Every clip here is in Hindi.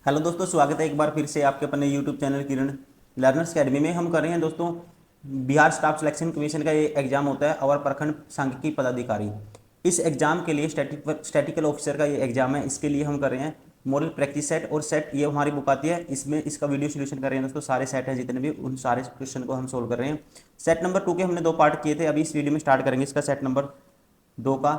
हेलो दोस्तों, स्वागत है एक बार फिर से आपके अपने यूट्यूब चैनल किरण लर्नर्स अकेडमी में। हम कर रहे हैं दोस्तों बिहार स्टाफ सिलेक्शन कमीशन का ये एग्जाम होता है और प्रखंड सांख्यिकी पदाधिकारी। इस एग्जाम के लिए स्टैटिकल ऑफिसर का ये एग्जाम है। इसके लिए हम कर रहे हैं मॉडल प्रैक्टिस सेट और सेट, ये हमारी बुक आती है, इसमें इसका वीडियो सोल्यूशन कर रहे हैं दोस्तों। सारे सेट हैं जितने भी, उन सारे क्वेश्चन को हम सोल्व कर रहे हैं। सेट नंबर 2 के हमने 2 पार्ट किए थे, अभी इस वीडियो में स्टार्ट करेंगे इसका सेट नंबर 2 का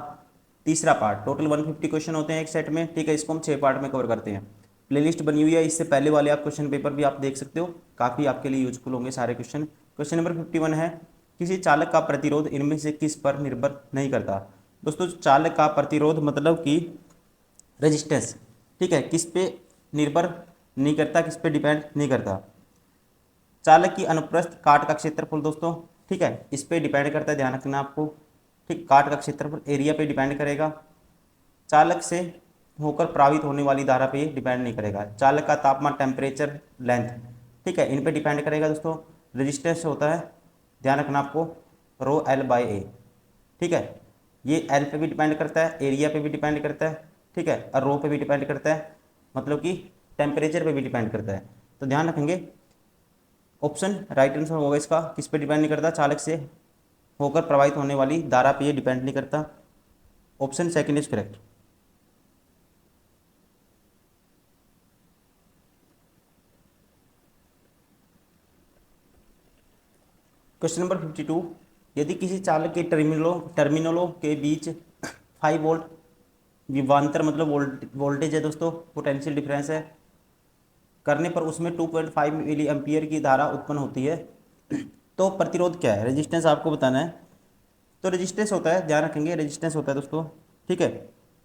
तीसरा पार्ट। टोटल 150 क्वेश्चन होते हैं एक सेट में, ठीक है। इसको हम 6 पार्ट में कवर करते हैं। प्लेलिस्ट बनी हुई है, इससे पहले वाले आप क्वेश्चन पेपर भी आप देख सकते हो, काफ़ी आपके लिए यूजफुल होंगे सारे क्वेश्चन। क्वेश्चन नंबर 51 है, किसी चालक का प्रतिरोध इनमें से किस पर निर्भर नहीं करता। दोस्तों चालक का प्रतिरोध मतलब कि रेजिस्टेंस, ठीक है, किस पे निर्भर नहीं करता, किस पे डिपेंड नहीं करता। चालक की अनुप्रस्थ काट का क्षेत्रफल दोस्तों, ठीक है, इस पे डिपेंड करता है, ध्यान रखना आपको, ठीक। काट का क्षेत्रफल एरिया पे डिपेंड करेगा। चालक से होकर प्रवाहित होने वाली धारा पे ये डिपेंड नहीं करेगा। चालक का तापमान, टेम्परेचर, लेंथ, ठीक है, इन पे डिपेंड करेगा दोस्तों। रेजिस्टेंस होता है, ध्यान रखना आपको, रो एल बाई ए, ठीक है। ये एल पे भी डिपेंड करता है, एरिया पे भी डिपेंड करता है, ठीक है, और रो पे भी डिपेंड करता है, मतलब कि टेम्परेचर पे भी डिपेंड करता है। तो ध्यान रखेंगे, ऑप्शन राइट आंसर होगा इसका, किस पे डिपेंड नहीं करता, चालक से होकर प्रवाहित होने वाली धारा पे ये डिपेंड नहीं करता। Option second is correct. Question number 52, यदि किसी चालक के टर्मिनलों के बीच 5 वोल्ट विभवांतर मतलब वोल्टेज है दोस्तों, पोटेंशियल डिफरेंस है, करने पर उसमें 2.5 मिली एम्पियर की धारा उत्पन्न होती है, तो प्रतिरोध क्या है, रेजिस्टेंस आपको बताना है। तो रेजिस्टेंस होता है, ध्यान रखेंगे, रेजिस्टेंस होता है दोस्तों, ठीक है।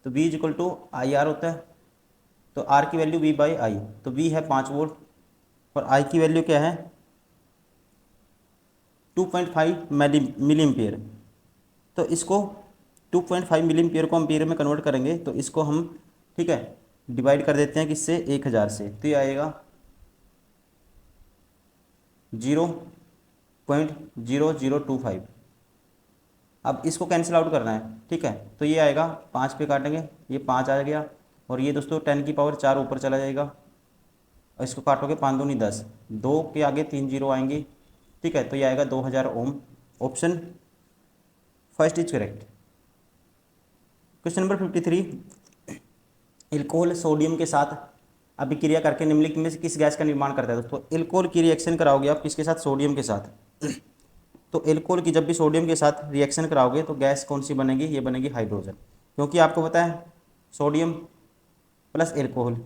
तो V equal to I R होता है। तो R की वैल्यू V बाई आई, तो V है 5 वोल्ट और I की वैल्यू क्या है 2.5 मिली एम्पियर। तो इसको 2.5 मिली एम्पियर को एम्पियर में कन्वर्ट करेंगे तो इसको हम, ठीक है, डिवाइड कर देते हैं किससे, 1000 से, तो ये आएगा 0.0025। अब इसको कैंसिल आउट करना है, ठीक है, तो ये आएगा 5 पे काटेंगे, ये 5 आ गया, और ये दोस्तों 10 की पावर 4 ऊपर चला जाएगा, और इसको काटोगे 5 दूनी 10, 2 के आगे 3 जीरो आएंगी, ठीक है, तो ये आएगा 2000 ohm. Option first is correct. Question number 53, alcohol sodium के साथ अभिक्रिया करके निम्नलिखित में से किस गैस का निर्माण करता है। दोस्तों एल्कोहल की रिएक्शन कराओगे आप किसके साथ, सोडियम के साथ। तो एल्कोहल की जब भी सोडियम के साथ रिएक्शन कराओगे तो गैस कौन सी बनेगी, ये बनेगी हाइड्रोजन, क्योंकि आपको पता है सोडियम प्लस एल्कोहल।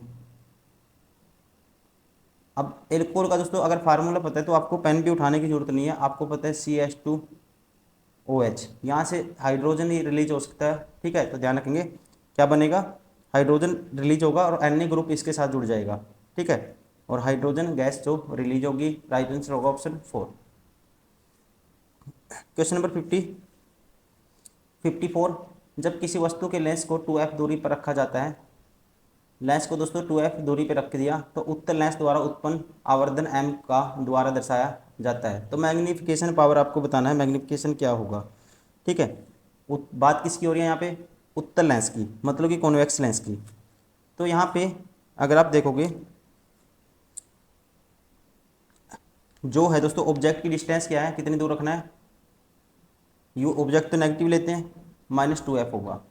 अब एल्कोहल का दोस्तों अगर फार्मूला पता है तो आपको पेन भी उठाने की जरूरत नहीं है, आपको पता है CH2OH, यहाँ से हाइड्रोजन ही रिलीज हो सकता है, ठीक है। तो ध्यान रखेंगे क्या बनेगा, हाइड्रोजन रिलीज होगा और Na ग्रुप इसके साथ जुड़ जाएगा, ठीक है, और हाइड्रोजन गैस जो रिलीज होगी, राइट आंसर होगा ऑप्शन 4। क्वेश्चन नंबर 54, जब किसी वस्तु के लेंस को 2f दूरी पर रखा जाता है, लेंस को दोस्तों 2f दूरी पर रख दिया, तो उत्तल लेंस द्वारा उत्पन्न आवर्धन m का द्वारा दर्शाया जाता है। तो मैग्नीफिकेशन पावर आपको बताना है, मैग्नीफिकेशन क्या होगा, ठीक है। बात किसकी हो रही है यहाँ पे, उत्तल लेंस की, मतलब कि कॉन्वेक्स लेंस की। तो यहाँ पे अगर आप देखोगे जो है दोस्तों, ऑब्जेक्ट की डिस्टेंस क्या है, कितनी दूर रखना है, यू ऑब्जेक्ट तो नेगेटिव लेते हैं, -2f होगा,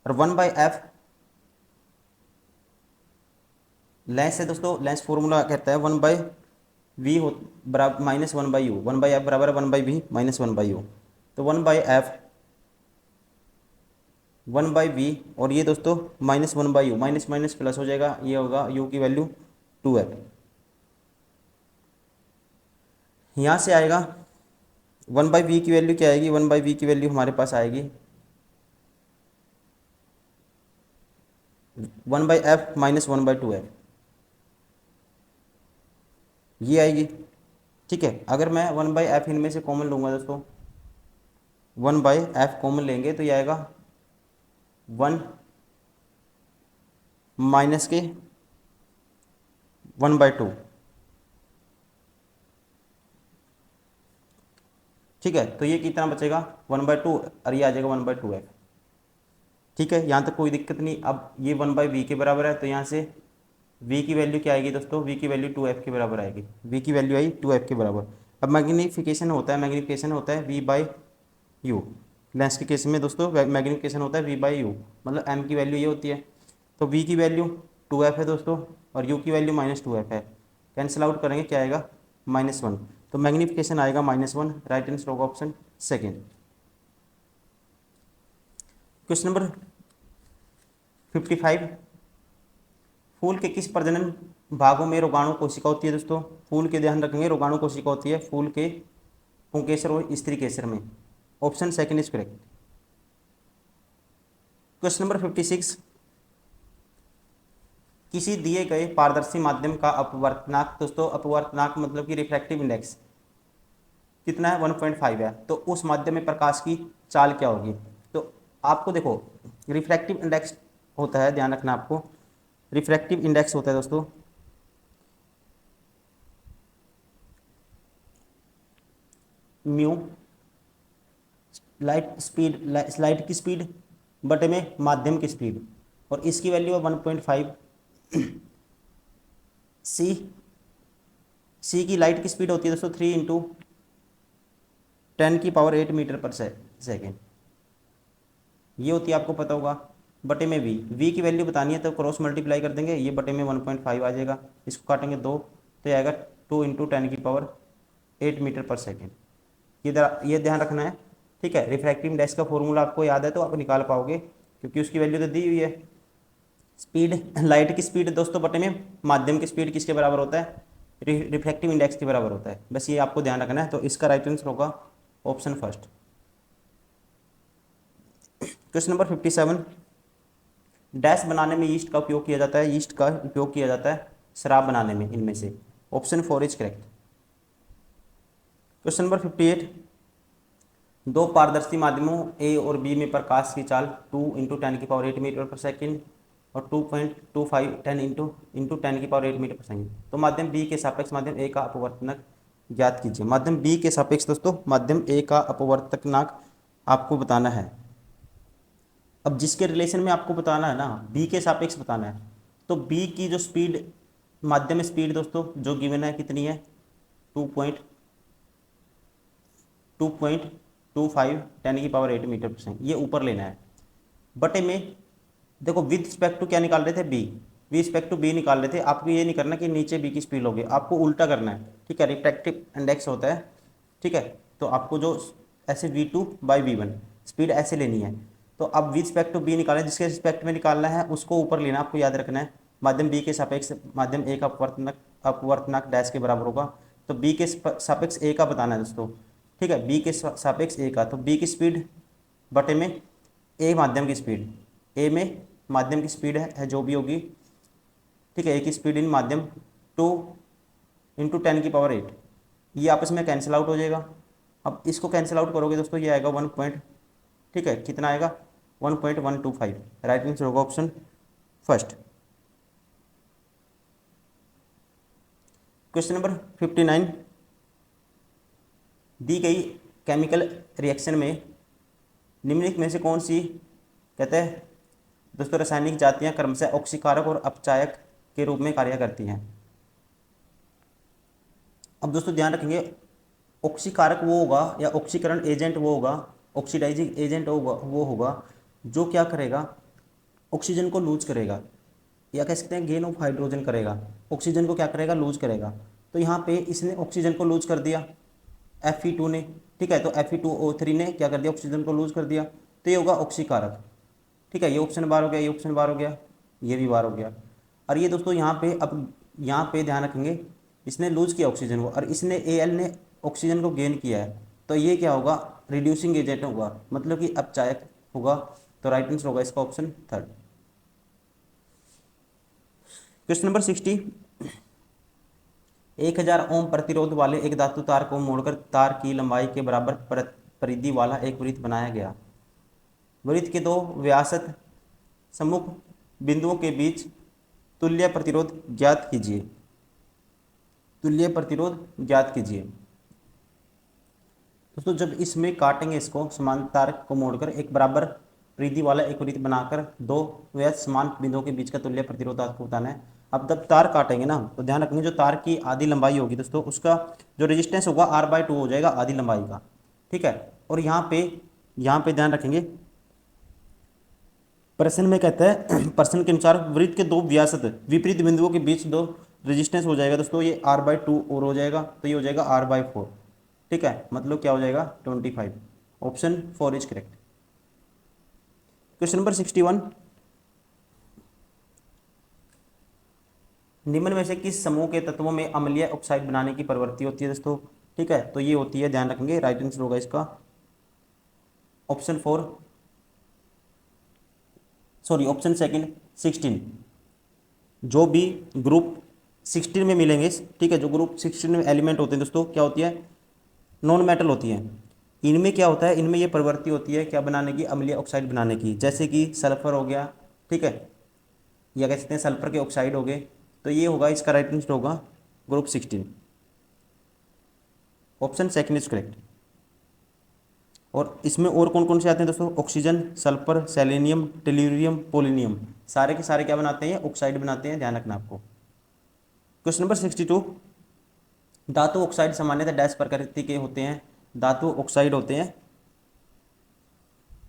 और 1/f लेंस है दोस्तों, लेंस फॉर्मूला कहता है 1/v हो बराबर -1/u, 1/f बराबर 1/v -1/u। तो 1/v और ये दोस्तों -1/u, माइनस माइनस प्लस हो जाएगा, ये होगा u की वैल्यू 2f। यहाँ से आएगा 1/v की वैल्यू क्या आएगी, 1/v की वैल्यू हमारे पास आएगी 1/f -1/2f, ये आएगी, ठीक है। अगर मैं 1/f इनमें से कॉमन लूँगा दोस्तों, 1/f कॉमन लेंगे तो ये आएगा 1 माइनस के 1/2, ठीक है। तो ये कितना बचेगा 1/2, और ये आ जाएगा 1/2f, ठीक है। यहाँ तक कोई दिक्कत नहीं। अब ये 1/v के बराबर है, तो यहाँ से वी की वैल्यू क्या आएगी दोस्तों, वी की वैल्यू 2f के बराबर आएगी, वी की वैल्यू आई 2f के बराबर। अब मैग्नीफिकेशन होता है v बाई यू, लेंस के केस में दोस्तों मैग्नीफिकेशन होता है v बाई यू, मतलब m की वैल्यू ये होती है। तो v की वैल्यू 2f है दोस्तों और u की वैल्यू -2f है, कैंसिल आउट करेंगे क्या आएगा -1, तो मैग्नीफिकेशन आएगा -1, राइट आंसर होगा ऑप्शन सेकेंड। क्वेश्चन नंबर 55, फूल के किस प्रजनन भागों में रोगाणु कोशिका होती है दोस्तों, फूल के ध्यान रखेंगे रोगाणु कोशिका होती है फूल के पुंकेसर और स्त्री केसर में, option second is correct. Question number 56, किसी दिए गए पारदर्शी माध्यम का अपवर्तनांक, दोस्तों अपवर्तनांक मतलब कि रिफ्रैक्टिव इंडेक्स कितना है 1.5 है, तो उस माध्यम में प्रकाश की चाल क्या होगी। तो आपको देखो रिफ्रैक्टिव इंडेक्स होता है, ध्यान रखना आपको, रिफ्रैक्टिव इंडेक्स होता है दोस्तों म्यू, लाइट की स्पीड बटे में माध्यम की स्पीड, और इसकी वैल्यू है 1.5। सी की लाइट की स्पीड होती है दोस्तों 3 × 10⁸ मीटर पर सेकेंड, ये होती है आपको पता होगा, बटे में वी की वैल्यू बतानी है तो क्रॉस मल्टीप्लाई कर देंगे, ये बटे में 1.5 आ जाएगा, इसको काटेंगे 2 तो आएगा 2 × 10⁸ मीटर पर सेकेंड। ये ध्यान रखना है, ठीक है। रिफ्रैक्टिव इंडेक्स का फॉर्मूला आपको याद है तो आप निकाल पाओगे, क्योंकि उसकी वैल्यू तो दी हुई है। स्पीड, लाइट की स्पीड दोस्तों बटे में माध्यम की स्पीड किसके बराबर होता है, रिफ्रैक्टिव इंडेक्स के बराबर होता है, बस ये आपको ध्यान रखना है। तो इसका राइट आंसर होगा option first. Question number 57, dash बनाने में यीस्ट का उपयोग किया जाता है, यीस्ट का उपयोग किया जाता है शराब बनाने में, इनमें से option 4 is correct. Question number 58, दो पारदर्शी माध्यमों ए और बी में प्रकाश की चाल 2 × 10⁸ मीटर पर सेकेंड और 2.25 10 × 10⁸ मीटर पर सेकेंड, तो माध्यम बी के सापेक्ष माध्यम ए का अपवर्तनक ज्ञात कीजिए। माध्यम बी के सापेक्ष दोस्तों माध्यम ए का अपवर्तनांक आपको बताना है। अब जिसके रिलेशन में आपको बताना है ना, बी के सापेक्ष बताना है, तो बी की जो स्पीड, माध्यम स्पीड दोस्तों जो गिवन है कितनी है 2.25 10⁸ मीटर पर सेकेंड, ये ऊपर लेना है, बटे में देखो विद रिस्पेक्ट टू क्या निकाल रहे थे B, with respect to B निकाल रहे थे। आपको ये नहीं करना कि नीचे बी की स्पीड होगी, आपको उल्टा करना है, ठीक है। रिफ्रैक्टिव इंडेक्स होता है, ठीक है, तो आपको जो ऐसे v2/v1 स्पीड ऐसे लेनी है, तो अब विद रिस्पेक्ट टू बी निकालें, जिसके रिस्पेक्ट में निकालना है उसको ऊपर लेना, आपको याद रखना है। माध्यम बी के सापेक्ष माध्यम ए का अपवर्तनांक डैश के बराबर होगा, तो बी के सापेक्ष ए का बताना है दोस्तों, ठीक है, बी के सापेक्ष ए का, तो बी की स्पीड बटे में ए माध्यम की स्पीड, ए में माध्यम की स्पीड है जो भी होगी, ठीक है, ए की स्पीड इन माध्यम 2 × 10⁸, ये आपस में कैंसिल आउट हो जाएगा। अब इसको कैंसिल आउट करोगे दोस्तों ये आएगा 1 ठीक है, कितना आएगा 1.125, राइट आंसर होगा ऑप्शन फर्स्ट। क्वेश्चन नंबर 59, दी गई केमिकल रिएक्शन में निम्नलिखित में से कौन सी, कहते हैं दोस्तों रासायनिक जातियां क्रमशः ऑक्सीकारक और अपचायक के रूप में कार्य करती हैं। अब दोस्तों ध्यान रखेंगे, ऑक्सीकारक वो होगा या ऑक्सीकरण एजेंट वो होगा, ऑक्सीडाइजिंग एजेंट वो होगा जो क्या करेगा, ऑक्सीजन को लूज करेगा, या कह सकते हैं गेन ऑफ हाइड्रोजन करेगा, ऑक्सीजन को क्या करेगा लूज करेगा। तो यहाँ पे इसने ऑक्सीजन को लूज कर दिया Fe2 ने, ठीक है, तो Fe2O3 ने क्या कर दिया ऑक्सीजन को लूज कर दिया, तो ये होगा ऑक्सीकारक, ठीक है। ये ऑप्शन बार हो गया, ये ऑप्शन बार हो गया, ये भी बार हो गया। और ये दोस्तों यहाँ पे, अब यहाँ पे ध्यान रखेंगे, इसने लूज किया ऑक्सीजन को और इसने Al ने ऑक्सीजन को गेन किया है, तो ये क्या होगा रिड्यूसिंग एजेंट होगा, मतलब कि अपचायक होगा, तो राइट आंसर होगा इसका ऑप्शन थर्ड। क्वेश्चन नंबर 60, 1000 ओम प्रतिरोध वाले एक धातु तार को मोड़कर तार की लंबाई के बराबर परिधि वाला एक वृत्त बनाया गया। वृत्त के दो व्यासस्थ सम्मुख बिंदुओं के बीच तुल्य प्रतिरोध ज्ञात कीजिए, तुल्य प्रतिरोध ज्ञात कीजिए। दोस्तों जब इसमें काटेंगे, इसको समान तार को मोड़कर एक बराबर परिधि वाला एक वृत्त बनाकर दो व्यास समान बिंदुओं के बीच का तुल्य प्रतिरोध आपको बताना है। अब जब तार काटेंगे ना तो ध्यान रखेंगे जो तार की आधी लंबाई होगी दोस्तों उसका जो रेजिस्टेंस होगा R/2 हो जाएगा आधी लंबाई का। ठीक है, और यहाँ पे ध्यान रखेंगे प्रश्न में कहता है प्रश्न के अनुसार वृत्त के दो व्यासत विपरीत बिंदुओं के बीच दो रेजिस्टेंस हो जाएगा दोस्तों, ये R/2 और हो जाएगा तो ये हो जाएगा R/4। ठीक है, मतलब क्या हो जाएगा 25। Option 4 is correct. Question number 61, निम्न में से किस समूह के तत्वों में अम्लीय ऑक्साइड बनाने की प्रवृत्ति होती है दोस्तों? ठीक है, तो ये होती है, ध्यान रखेंगे, राइट आंसर होगा इसका ऑप्शन 4, सॉरी ऑप्शन सेकंड 16। जो भी ग्रुप 16 में मिलेंगे, ठीक है, जो ग्रुप 16 में एलिमेंट होते हैं दोस्तों क्या होती है, नॉन मेटल होती है। इनमें क्या होता है, इनमें ये प्रवृत्ति होती है क्या बनाने की, अम्लीय ऑक्साइड बनाने की, जैसे कि सल्फर हो गया, ठीक है, या कह सकते हैं सल्फर के ऑक्साइड हो गए। तो ये होगा इसका राइट आंसर होगा group 16, option second is correct. और इसमें और कौन कौन से आते हैं दोस्तों, oxygen, sulphur, selenium, tellurium, polonium, सारे के सारे क्या बनाते हैं, ऑक्साइड बनाते हैं, ध्यान रखना आपको। क्वेश्चन नंबर 62, धातु ऑक्साइड सामान्यतः डैश प्रकृति के होते हैं। धातु ऑक्साइड होते हैं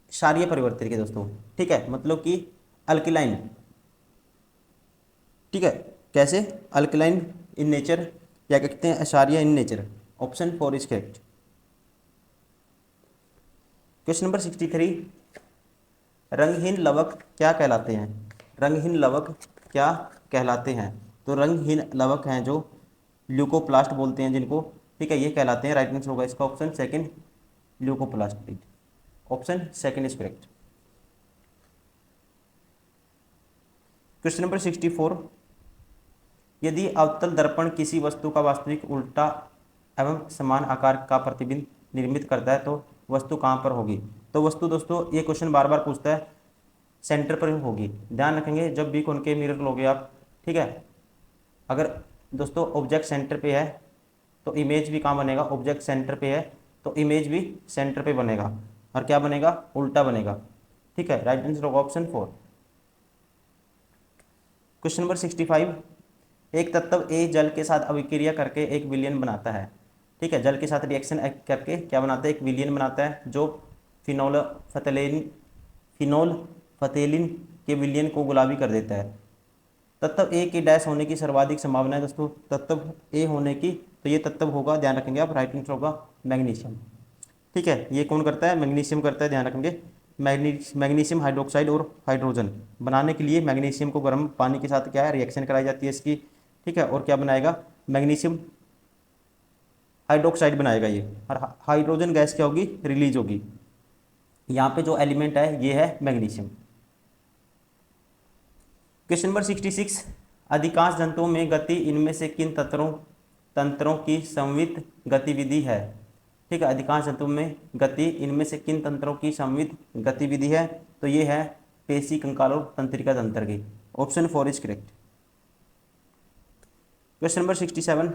क्षारीय प्रवृत्ति के दोस्तों। ठीक है, मतलब कि अल्किलाइन। ठीक है, कैसे, अल्कलाइन इन नेचर या कहते हैं क्षारीय in nature. Option 4 is correct. Question number 63, रंगहीन लवक क्या कहलाते हैं? रंगहीन लवक क्या कहलाते हैं? तो रंगहीन लवक हैं जो ल्यूकोप्लास्ट बोलते हैं जिनको, ठीक है, ये कहलाते हैं। राइट आंसर होगा इसका option second, leucoplast. Option second is correct. Question number 64, यदि अवतल दर्पण किसी वस्तु का वास्तविक उल्टा एवं समान आकार का प्रतिबिंब निर्मित करता है तो वस्तु कहाँ पर होगी? तो वस्तु दोस्तों ये क्वेश्चन बार बार पूछता है, सेंटर पर होगी। ध्यान रखेंगे जब भी कॉनकेव मिरर लोगे आप, ठीक है, अगर दोस्तों ऑब्जेक्ट सेंटर पे है तो इमेज भी कहाँ बनेगा, ऑब्जेक्ट सेंटर पे है तो इमेज भी सेंटर पे बनेगा, और क्या बनेगा, उल्टा बनेगा। ठीक है, राइट आंसर होगा ऑप्शन 4। क्वेश्चन नंबर 65, एक तत्व ए जल के साथ अभिक्रिया करके एक विलयन बनाता है। ठीक है, जल के साथ रिएक्शन करके क्या बनाता है, एक विलयन बनाता है जो फिनोल फतेलिन के विलयन को गुलाबी कर देता है। तत्व ए के डैश होने की सर्वाधिक संभावना है दोस्तों, तत्व ए होने की, तो ये तत्व होगा, ध्यान रखेंगे आप, राइट आंसर होगा मैग्नीशियम। ठीक है, ये कौन करता है, मैग्नीशियम करता है, ध्यान रखेंगे। मैग्नीशियम हाइड्रोक्साइड और हाइड्रोजन बनाने के लिए मैग्नीशियम को गर्म पानी के साथ क्या है, रिएक्शन कराई जाती है इसकी। ठीक है, और क्या बनाएगा, मैग्नीशियम हाइड्रोक्साइड बनाएगा ये, और हाइड्रोजन गैस क्या होगी, रिलीज होगी। यहाँ पे जो एलिमेंट है ये है मैग्नीशियम। क्वेश्चन नंबर 66, अधिकांश जंतुओं में गति इनमें से किन तंत्रों की संवित गतिविधि है? ठीक है, अधिकांश जंतुओं में गति इनमें से किन तंत्रों की संवित गतिविधि है? तो ये है पेशी, कंकाल और तंत्रिका तंत्र की। Option 4 is correct. Question number 67,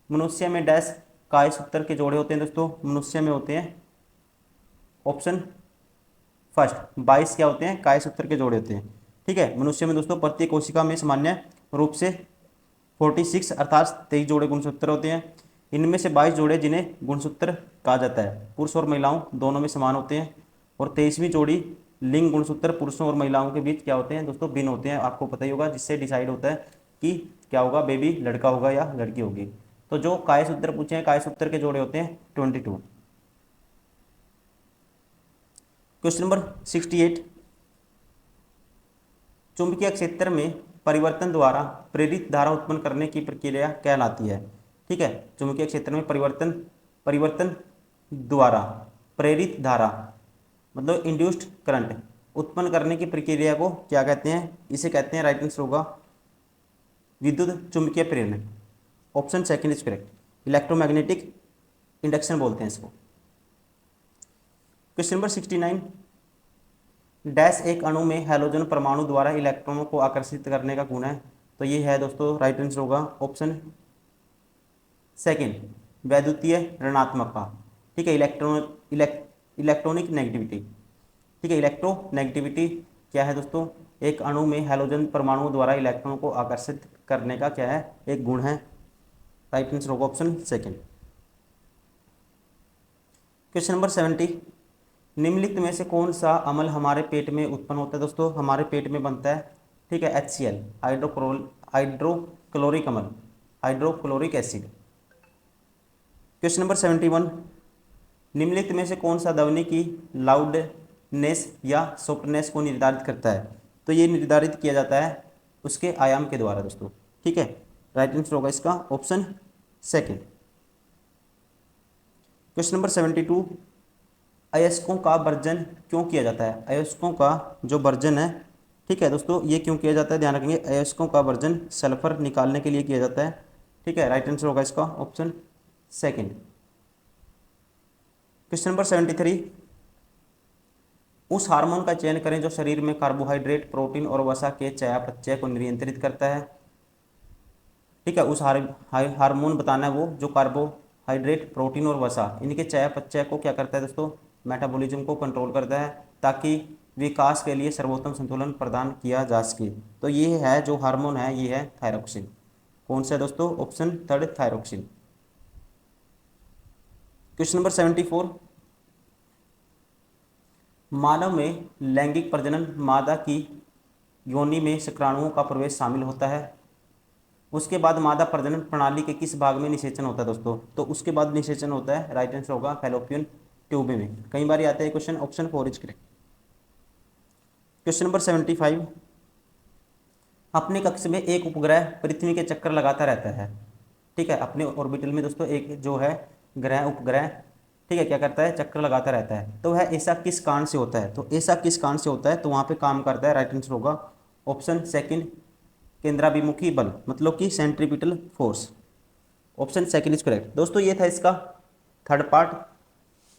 मनुष्य में डैश काय सूत्र के जोड़े होते हैं दोस्तों? मनुष्य में होते हैं, ऑप्शन फर्स्ट 22 क्या होते हैं, काय सूत्र के जोड़े होते हैं। ठीक है, मनुष्य में दोस्तों प्रत्येक कोशिका में सामान्य रूप से 46 अर्थात 23 जोड़े गुणसूत्र होते हैं। इनमें से 22 जोड़े जिन्हें गुणसूत्र कहा जाता है पुरुष और महिलाओं दोनों में समान होते हैं, और 23वीं जोड़ी लिंग गुणसूत्र पुरुषों और महिलाओं के बीच क्या होते हैं दोस्तों, भिन्न होते हैं। आपको पता ही होगा, जिससे डिसाइड होता है कि क्या होगा, बेबी लड़का होगा या लड़की होगी। तो जो काय सूत्र पूछे हैं, काय सूत्र के जोड़े होते हैं 22। क्वेश्चन नंबर 68, चुंबकीय क्षेत्र में परिवर्तन द्वारा प्रेरित धारा उत्पन्न करने की प्रक्रिया कहलाती है? ठीक है, चुंबकीय क्षेत्र में परिवर्तन द्वारा प्रेरित धारा मतलब इंड्यूस्ड करंट उत्पन्न करने की प्रक्रिया को क्या कहते हैं? इसे कहते हैं, राइट आंसर होगा विद्युत चुंबकीय प्रेरण। Option second is correct. Electromagnetic induction बोलते हैं इसको। क्वेश्चन नंबर 69, डैश एक अणु में हैलोजन परमाणु द्वारा इलेक्ट्रॉनों को आकर्षित करने का गुण है। तो ये है दोस्तों, राइट आंसर होगा ऑप्शन सेकंड, वैद्युतीय ऋणात्मक का। ठीक है, इलेक्ट्रॉनिक नेगेटिविटी। ठीक है, इलेक्ट्रोनेगेटिविटी क्या है दोस्तों, एक अणु में हैलोजन परमाणुओं द्वारा इलेक्ट्रॉनों को आकर्षित करने का क्या है, एक गुण है। राइट आंसर होगा ऑप्शन सेकंड। क्वेश्चन नंबर 70, निम्नलिखित में से कौन सा अम्ल हमारे पेट में उत्पन्न होता है दोस्तों, हमारे पेट में बनता है, ठीक है, HCl, हाइड्रोक्लोरिक अम्ल, हाइड्रोक्लोरिक एसिड। क्वेश्चन नंबर 71, निम्नलिखित में से कौन सा ध्वनि की लाउडनेस या सॉफ्टनेस को निर्धारित करता है, तो ये निर्धारित किया जाता है उसके आयाम के द्वारा दोस्तों, ठीक है। राइट आंसर होगा इसका ऑप्शन सेकंड। क्वेश्चन नंबर 72, अयस्कों का वर्जन क्यों किया जाता है, अयस्कों का जो वर्जन है, ठीक है दोस्तों, ये क्यों किया जाता है, ध्यान रखेंगे, अयस्कों का वर्जन सल्फर निकालने के लिए किया जाता है, ठीक है। राइट आंसर होगा इसका ऑप्शन सेकंड। क्वेश्चन नंबर 73, उस हार्मोन का चयन करें जो शरीर में कार्बोहाइड्रेट, प्रोटीन और वसा के चयापचय को नियंत्रित करता है, ठीक है। उस हार्मोन बताना है वो जो कार्बोहाइड्रेट, प्रोटीन और वसा इनके चयापचय को क्या करता है दोस्तों, मेटाबॉलिज्म को कंट्रोल करता है, ताकि विकास के लिए सर्वोत्तम संतुलन प्रदान किया जा सके। तो ये है जो हार्मोन है, ये है थायरोक्सिन। कौन सा है दोस्तों, option third, thyroxine. Question number 74, मानव में लैंगिक प्रजनन मादा की योनि में शुक्राणुओं का प्रवेश शामिल होता है, उसके बाद मादा प्रजनन प्रणाली के किस भाग में निषेचन होता है दोस्तों, तो उसके बाद निषेचन होता है। राइट आंसर होगा फैलोपियन ट्यूब में। कई बार आता है question, option 4 is correct. Question number 75, अपने कक्ष में एक उपग्रह पृथ्वी के चक्कर लगाता रहता है, ठीक है, अपने ऑर्बिटल में दोस्तों एक जो है ग्रह, उपग्रह, ठीक है, क्या करता है, चक्कर लगाता रहता है। तो वह ऐसा किस कारण से होता है, तो ऐसा किस कारण से होता है, तो वहाँ पे काम करता है। राइट आंसर होगा ऑप्शन सेकंड, केंद्राभिमुखी बल, मतलब कि centripetal force. Option second is correct. दोस्तों ये था इसका थर्ड पार्ट,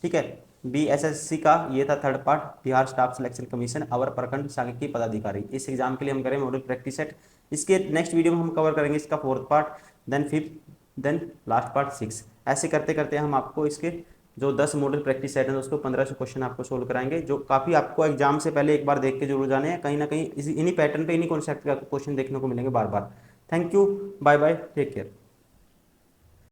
ठीक है, BSSC का ये था third part, Bihar staff selection commission अवर प्रखंड सांख्यिकी पदाधिकारी। इस एग्जाम के लिए हम करें मॉडल प्रैक्टिस सेट। इसके नेक्स्ट वीडियो में हम कवर करेंगे इसका fourth part, then fifth, then last part 6। ऐसे करते करते हम आपको इसके जो 10 मॉडल प्रैक्टिस सेट हैं दोस्तों, 1500 क्वेश्चन आपको सोल्व कराएंगे, जो काफ़ी आपको एग्जाम से पहले एक बार देख के जरूर जाने हैं। कहीं ना कहीं इन्हीं पैटर्न पे, इन्हीं कॉन्सेप्ट के क्वेश्चन देखने को मिलेंगे बार बार। Thank you, bye bye, take care.